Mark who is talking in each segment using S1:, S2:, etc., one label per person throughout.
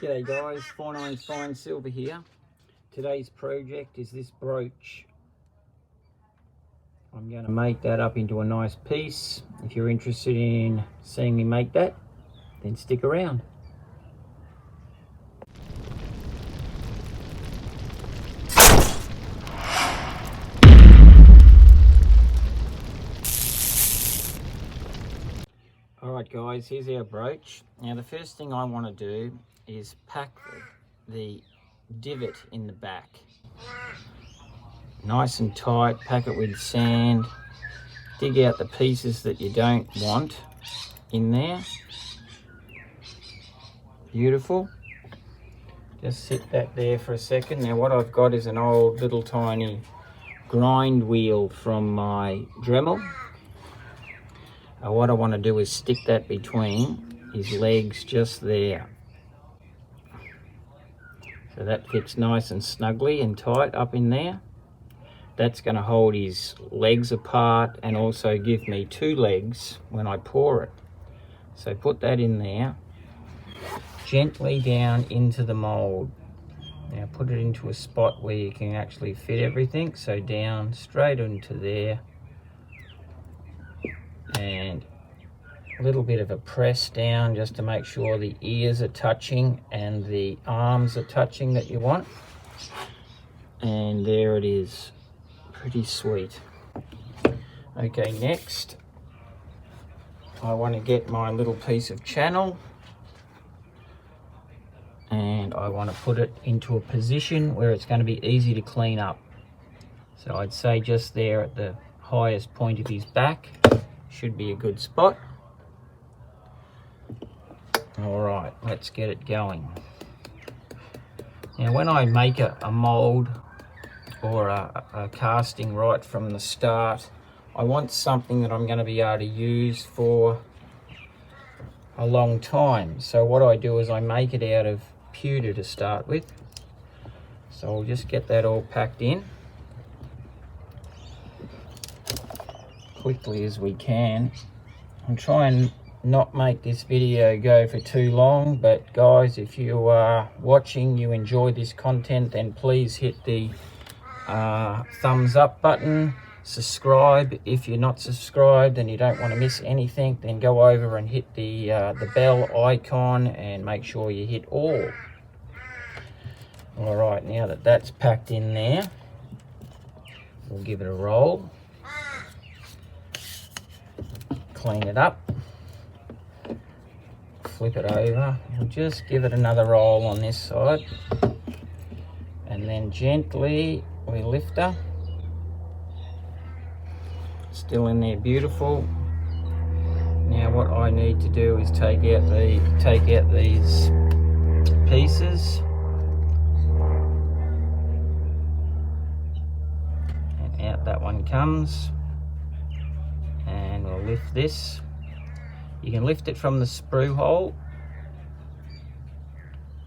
S1: G'day guys, 49 Fine Silver here. Today's project is this brooch. I'm going to make that up into a nice piece. If you're interested in seeing me make that, then stick around. Alright guys, here's our brooch. Now the first thing I want to do is pack the divot in the back. Nice and tight, pack it with sand. Dig out the pieces that you don't want in there. Beautiful. Just sit that there for a second. Now what I've got is an old little tiny grind wheel from my Dremel. What I want to do is stick that between his legs just there. So that fits nice and snugly and tight up in there. That's going to hold his legs apart and also give me two legs when I pour it. So put that in there, gently down into the mold. Now put it into a spot where you can actually fit everything. So down straight into there. And a little bit of a press down just to make sure the ears are touching and the arms are touching that you want. And there it is. Pretty sweet. Okay, next I want to get my little piece of channel and I want to put it into a position where it's going to be easy to clean up. So I'd say just there at the highest point of his back should be a good spot. Alright, let's get it going. Now when I make a mold or a casting right from the start, I want something that I'm going to be able to use for a long time. So what I do is I make it out of pewter to start with. So I'll just get that all packed in quickly as we can. I'm trying not make this video go for too long, but guys, if you are watching, you enjoy this content, then please hit the thumbs up button. Subscribe if you're not subscribed and you don't want to miss anything, then go over and hit the bell icon and make sure you hit all. All right, now that that's packed in there, we'll give it a roll, clean it up, flip it over. We'll just give it another roll on this side and then gently we lift her. Still in there, beautiful. Now what I need to do is take out these pieces and out that one comes, and we'll lift this. You can lift it from the sprue hole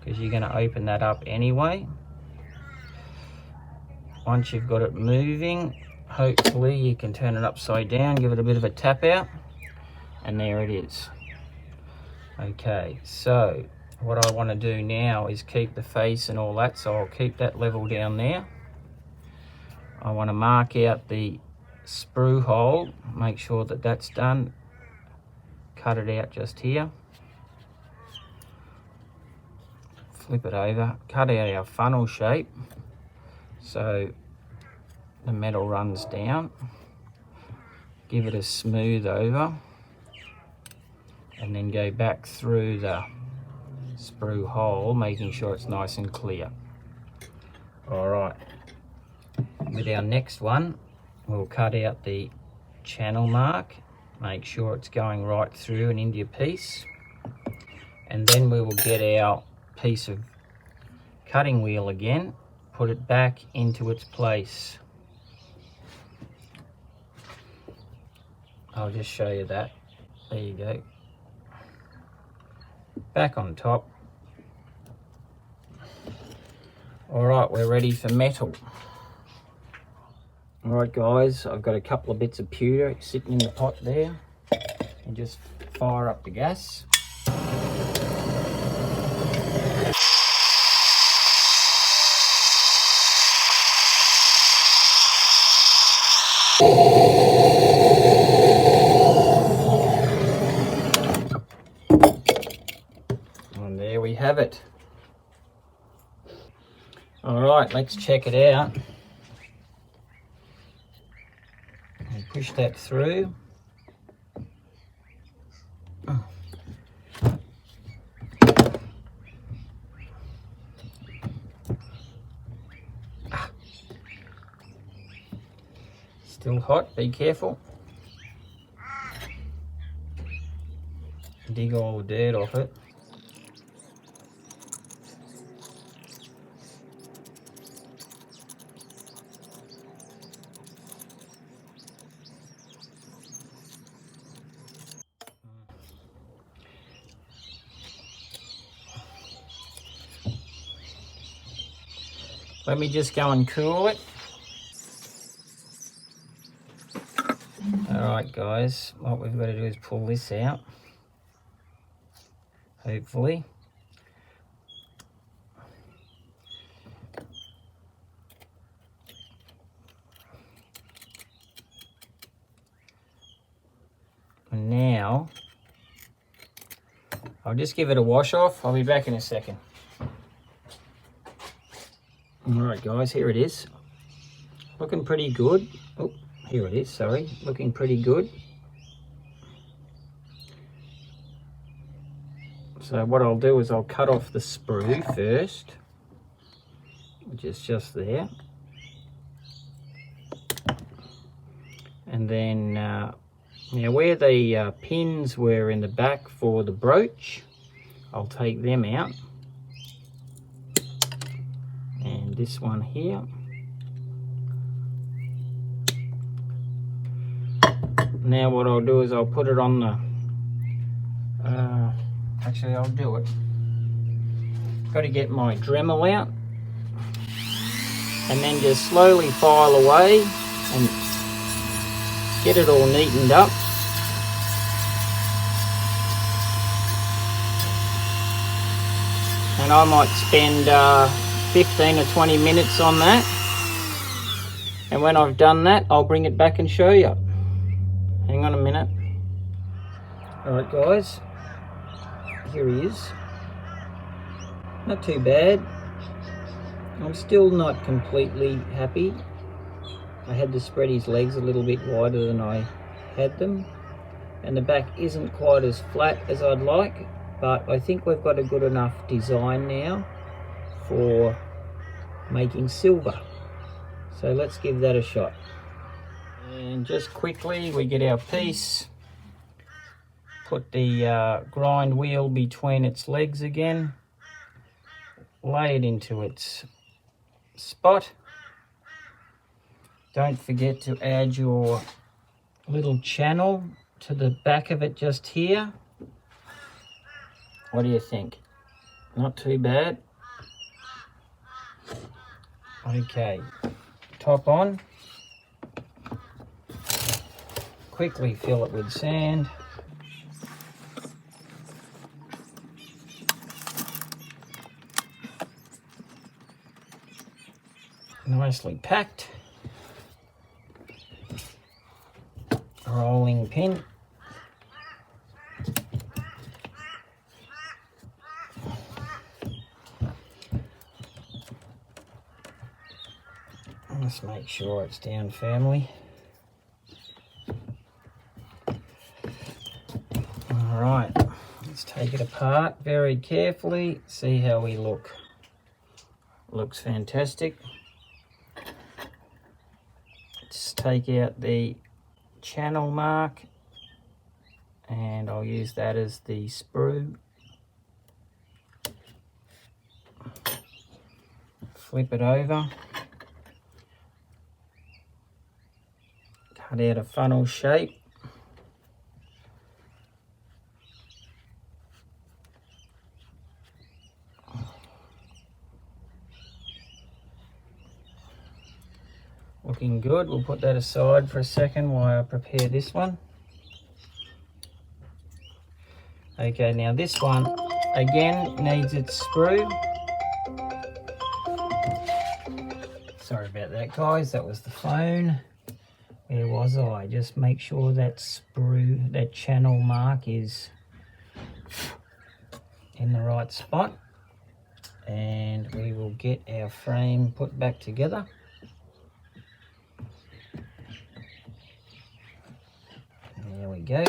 S1: because you're going to open that up anyway. Once you've got it moving, hopefully you can turn it upside down, give it a bit of a tap out, and there it is. Okay, so what I want to do now is keep the face and all that, so I'll keep that level down there. I want to mark out the sprue hole, make sure that that's done. Cut it out just here. Flip it over, cut out our funnel shape so the metal runs down. Give it a smooth over and then go back through the sprue hole, making sure it's nice and clear. Alright, with our next one we'll cut out the channel mark, make sure it's going right through and into your piece, and then we will get our piece of cutting wheel again, put it back into its place. I'll just show you that. There you go. Back on top. Alright, we're ready for metal. Alright guys, I've got a couple of bits of pewter sitting in the pot there, and just fire up the gas. And there we have it. All right, let's check it out. And push that through. Still hot, be careful. Dig all the dirt off it. Let me just go and cool it. Alright guys, what we've got to do is pull this out. Hopefully. And now, I'll just give it a wash off. I'll be back in a second. Alright guys, here it is. Looking pretty good. Oh, here it is, sorry. Looking pretty good. So what I'll do is I'll cut off the sprue first, which is just there. And then, now where the pins were in the back for the brooch, I'll take them out. And this one here. Now what I'll do is I'll put it on the, actually I'll do it. Got to get my Dremel out. And then just slowly file away and get it all neatened up. And I might spend 15 or 20 minutes on that, and when I've done that I'll bring it back and show you. Hang on a minute. Alright guys, here he is. Not too bad. I'm still not completely happy. I had to spread his legs a little bit wider than I had them, and the back isn't quite as flat as I'd like, but I think we've got a good enough design now for making silver. So let's give that a shot. And just quickly we get our piece, put the grind wheel between its legs again, lay it into its spot. Don't forget to add your little channel to the back of it just here. What do you think? Not too bad. Okay, top on. Quickly fill it with sand. Nicely packed. Rolling pin. Let's make sure it's down firmly. All right, let's take it apart very carefully. See how we look. Looks fantastic. Just take out the channel mark, and I'll use that as the sprue. Flip it over. Cut out a funnel shape. Looking good. We'll put that aside for a second while I prepare this one. Okay, now this one again needs its sprue. Sorry about that guys, that was the phone. Where was I? Just make sure that sprue, that channel mark is in the right spot, and we will get our frame put back together. There we go.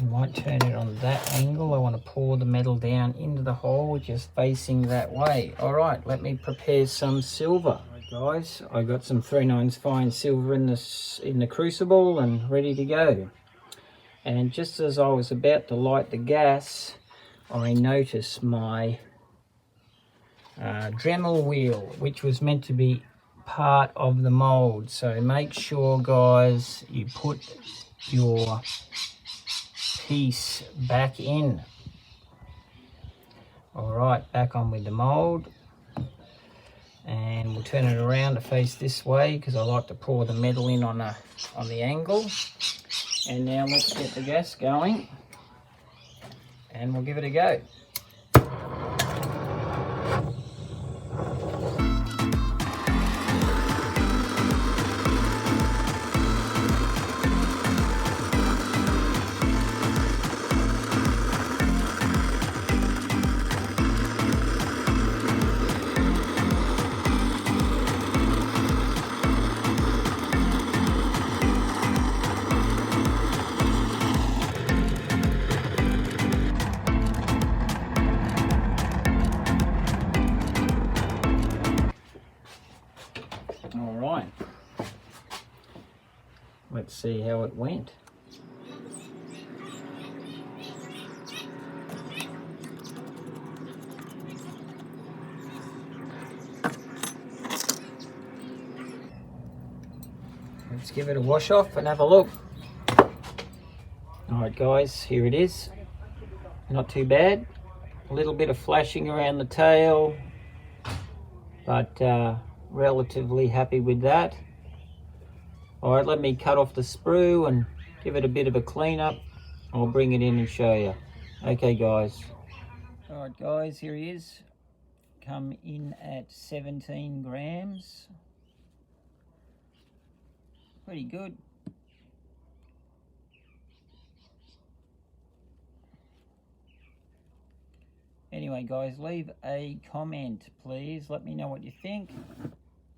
S1: I might turn it on that angle. I want to pour the metal down into the hole, which is facing that way. All right, let me prepare some silver. All right, guys, I got some 3/9 fine silver in the crucible and ready to go. And just as I was about to light the gas, I noticed my Dremel wheel, which was meant to be part of the mold. So make sure, guys, you put your piece back in. All right, back on with the mold, and we'll turn it around to face this way because I like to pour the metal in on the angle. And now let's get the gas going, and we'll give it a go. Let's see how it went. Let's give it a wash off and have a look. Alright guys, here it is. Not too bad. A little bit of flashing around the tail, but relatively happy with that. Alright, let me cut off the sprue and give it a bit of a clean up. I'll bring it in and show you. Okay guys. Alright guys, here he is. Come in at 17 grams. Pretty good. Anyway guys, leave a comment please. Let me know what you think.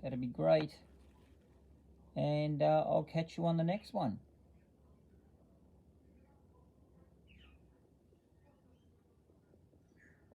S1: That'd be great. And I'll catch you on the next one.